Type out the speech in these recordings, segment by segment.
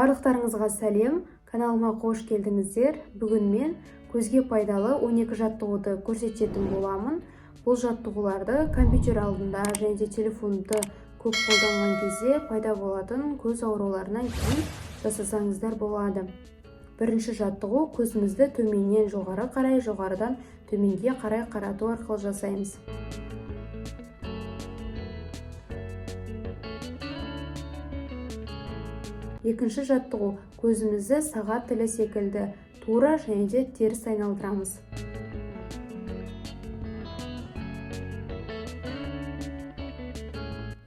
Барлықтарыңызға сәлем, каналыма қош келдіңіздер. Бүгін мен көзге пайдалы 12 жаттығуды көрсететін боламын. Бұл жаттығуларды компьютер алдында және телефонды көп қолданған кезде пайда болатын көз ауруларынан кейін жасасаңыздар болады. Бірінші жаттығу көзімізді төменнен жоғары қарай, жоғарыдан төменге қарай қарату арқылы жасаймыз. Екінші жаттығу көзімізді сағат тілі секілді тура және де теріс айналдырамыз.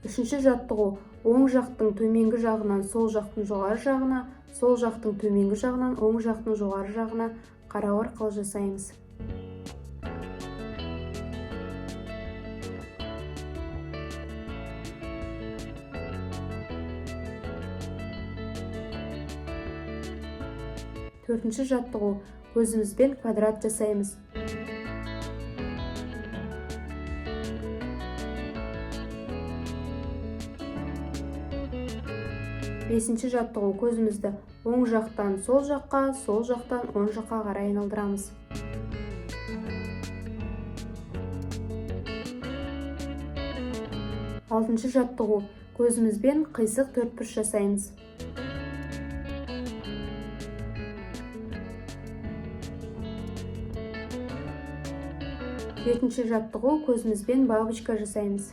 Үшінші жаттығу оң жақтың төменгі жағынан сол жақтың жоғары жағына, сол жақтың төменгі жағынан оң жақтың жоғары жағына қарау арқылы жасаймыз. Төртінші жаттығу көзімізбен квадрат жасаймыз. Бесінші жаттығу көзімізді оң жақтан сол жаққа, сол жақтан оң жаққа қарай айналдырамыз. Алтыншы жаттығу көзімізбен қисық төртбұрыш жасаймыз. Жетінші жаттығу көзімізбен бабочка жасаймыз.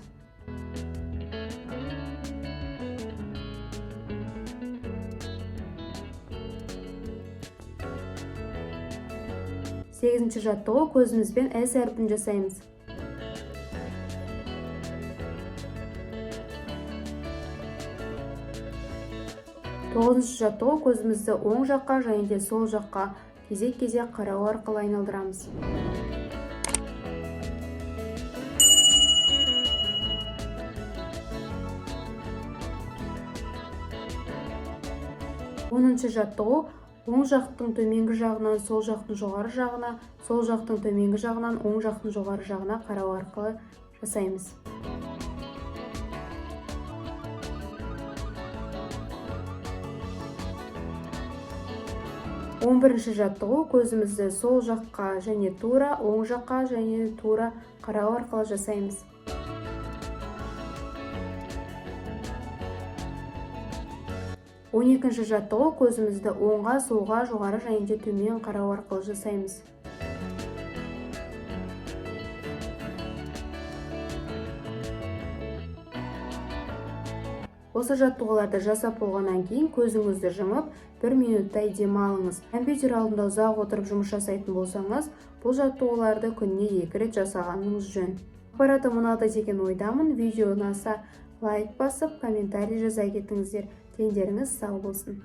Сегізінші жаттығу көзімізбен S әрпін жасаймыз. Тоғызыншы жаттығу көзімізді оң жаққа және де сол жаққа кезек-кезек қарау арқылы айналдырамыз. Оныншы жаттығу оң жақтың төменгі жағынан сол жақтың жоғары жағына, сол жақтың төменгі жағынан оң жақтың жоғары жағына қарау арқылы жасаймыз. 11-ші жаттығу көзімізді сол жаққа және тура, оң жаққа және тура қарау арқылы жасаймыз. 12-ші жаттығу көзімізді оңға, солға, жоғары және де төмен қарау арқылы жасаймыз. Осы жаттығуларды жасап болғаннан кейін көзіңізді жұмып 1 минуттай демалыңыз. Компьютер алдында ұзақ отырып жұмыс жасайтын болсаңыз, бұл жаттығуларды күніне 2 рет жасағаныңыз жөн. Ақпаратым ұнады деген ойдамын. Видео ұнаса лайк басып, комментарий жаза кетіңіздер. Дендеріңіз сау болсын.